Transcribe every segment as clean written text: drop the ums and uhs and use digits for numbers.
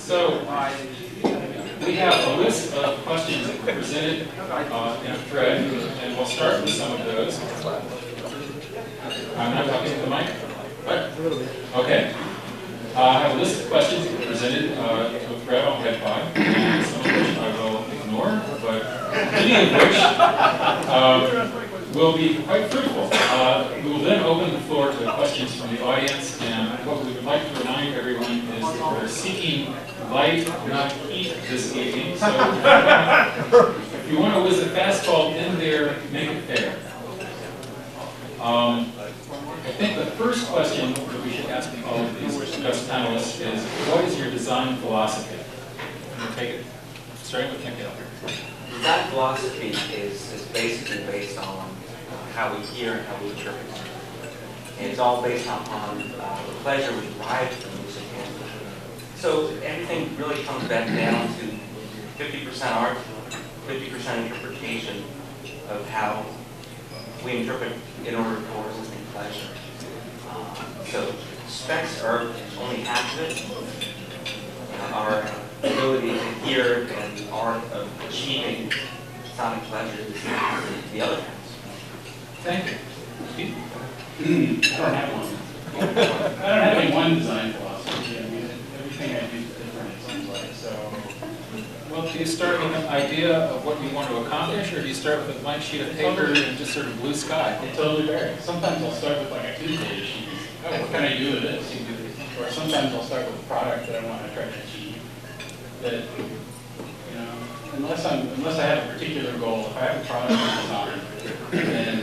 So we have a list of questions that were presented in a thread, and we'll start with some of those. I'm not talking to the mic? What? Okay. I have a list of questions that were presented to a thread on Headfest, and some of which I will ignore, but many of which will be quite fruitful. We will then open the floor to questions from the audience, and what we would like to remind everyone is that we're seeking light, not heat this evening. So if you want to whiz a fastball in there, make it fair. I think the first question that we should ask all of these guest panelists is, what is your design philosophy? I'm going to take it, starting with Mikhail. Design philosophy is basically based on how we hear and how we interpret music. And it's all based upon the pleasure we derive from music. And so everything really comes back down to 50% art, 50% interpretation of how we interpret in order to cause us in pleasure. So specs are only half of it. Our ability to hear and the art of achieving sonic pleasure is the other half. Thank you. I don't have one. I don't have any one design philosophy. I mean, everything I do is different, it seems like. So, Well, do you start with an idea of what you want to accomplish, or do you start with a blank sheet of paper and just sort of blue sky? it totally varies. Sometimes I'll start with like a 2-page sheet. Oh, what can I do with this? Or sometimes I'll start with a product that I want to try to achieve. That, you know, unless I have a particular goal, if I have a product to design, then,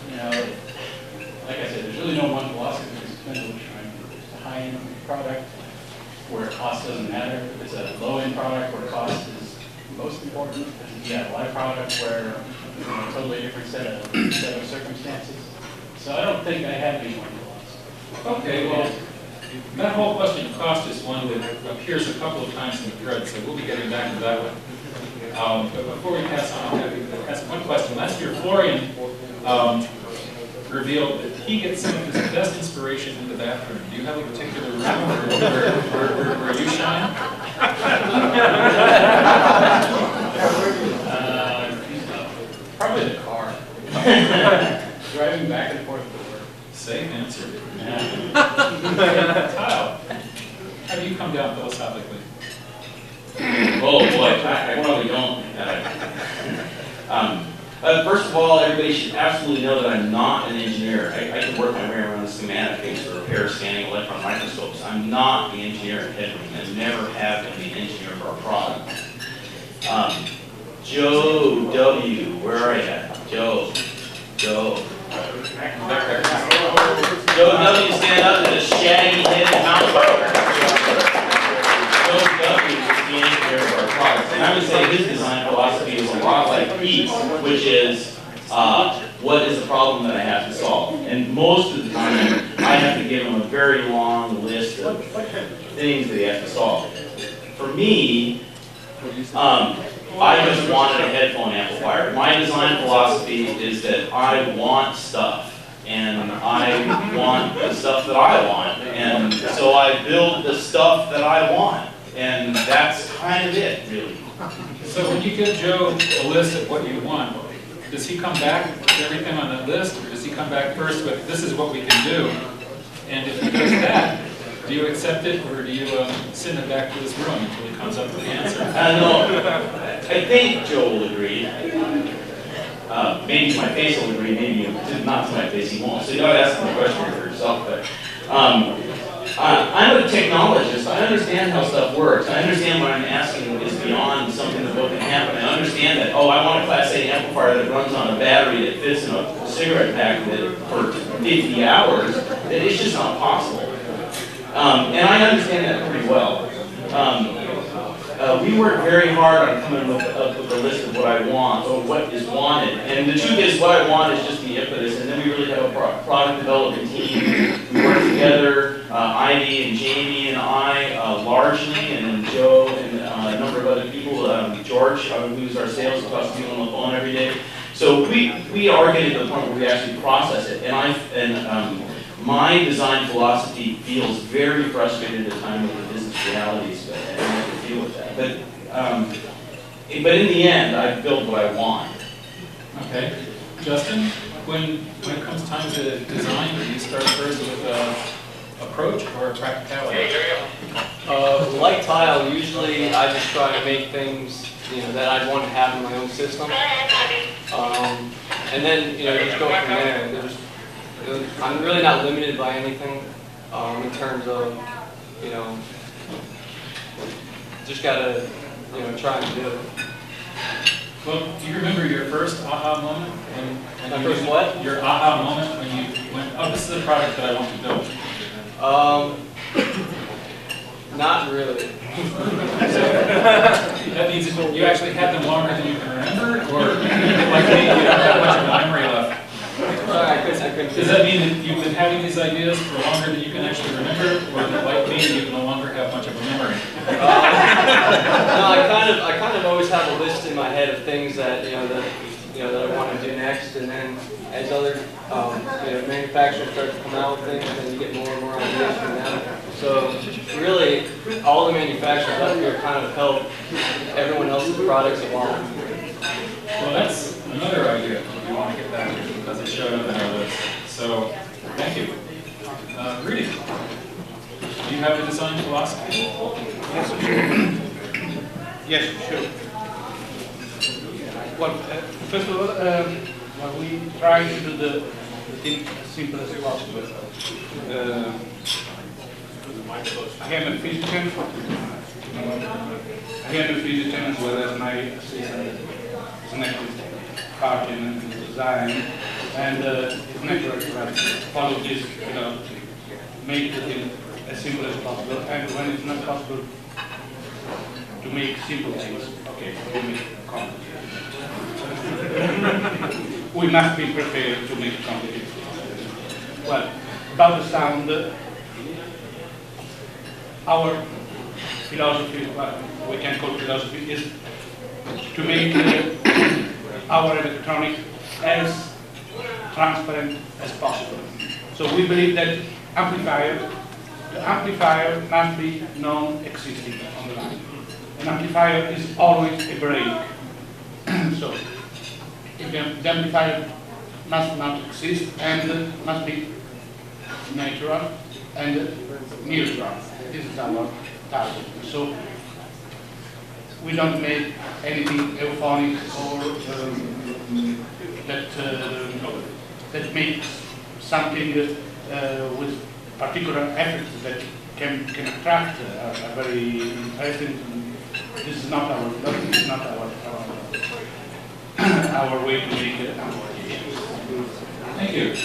you know, like I said, there's really no one philosophy. It depends on what you're trying to do. If it's a high-end product where cost doesn't matter. If it's a low-end product where cost is most important. If you have a live product where, you know, a totally different set of circumstances. So I don't think I have any one philosophy. Okay, well, that whole question of cost is one that appears a couple of times in the thread, so we'll be getting back to that one. But before we pass on, I'm going to ask one question. Last year, Florian revealed that he gets some of his best inspiration in the bathroom. Do you have a particular room where you shine? Probably the car. Driving back and forth to work. Safe answer. Kyle, how do you come down philosophically? Oh boy, I probably don't. First of all, everybody should absolutely know that I'm not an engineer. I can work my way around the schematic things for repair, scanning, electron microscopes. I'm not the engineer at Headroom, and never have been the engineer for our product. Joe W., where are you? Joe. Joe W., stand up to the shaggy-headed mountain biker. Joe W. is the engineer of our product. And I would say his design philosophy is a lot like Pete's, which is, what is the problem that I have to solve? And most of the time, I have to give him a very long list of things that he has to solve. For me, I just wanted a headphone amplifier. My design philosophy is that I want stuff. And I want the stuff that I want. And so I build the stuff that I want. And that's kind of it, really. So when you give Joe a list of what you want, does he come back with everything on that list, or does he come back first with, this is what we can do? And if he does that, do you accept it, or do you send it back to his room until he comes up with the answer? No, I think Joe will agree. Maybe to my face will agree, maybe not to my face he won't. So you gotta ask him the question for yourself. But I'm a technologist. I understand how stuff works. I understand what I'm asking is beyond something that can happen. I understand that, oh, I want a Class A amplifier that runs on a battery that fits in a cigarette pack for 50 hours. That it's just not possible. And I understand that pretty well. We work very hard on coming up with a list of what I want, or what is wanted. And the truth is, what I want is just the impetus, and then we really have a product development team. We work together, Ivy and Jamie and I, largely, and then Joe and a number of other people, George, who's our sales, talks to me on the phone every day. So we are getting to the point where we actually process it. And my design philosophy feels very frustrated at a time with the business realities, but I have to deal with that. But in the end, I've built what I want. Okay. Justin, when it comes time to design, do you start first with approach or practicality? Like tile, usually I just try to make things, that I'd want to have in my own system. And then, just go from there. I'm really not limited by anything in terms of, just gotta, try and do it. Well, do you remember your first aha moment? My first what? Your aha moment when you went, oh, this is the product that I want to build. Not really. That means you actually had them longer than you can remember, or like me, you don't have much of a memory left. Sorry, I couldn't. Does that mean that you've been having these ideas for longer than you can actually remember, or that like me, you no longer have much of a memory? No, I kind of always have a list in my head of things that that I want to do next, and then as other manufacturers start to come out with things, then you get more and more ideas from them. So really, all the manufacturers up here kind of help everyone else's products evolve. Well, that's another idea we want to get back to because it showed up in our list. So, thank you. Rudy, do you have a design philosophy? Yes, sure. Well, first of all, we try to do the thing as simple as possible. I am a physician. As well as my assistant is an active part in design, and it's natural to follow this, make the thing as simple as possible. And when it's not possible to make simple things, okay, we make complicated. We must be prepared to make complicated things. Well, about the sound, our philosophy, what we can call philosophy, is to make our electronic as transparent as possible. So we believe that the amplifier must be non-existing on the line. An amplifier is always a break. So if the amplifier must not exist and must be natural and neutral. This is our target. So we don't make anything euphonic or that makes something with particular effects that can attract a very interesting. This is not our philosophy. This is not our way to make applications. Thank you.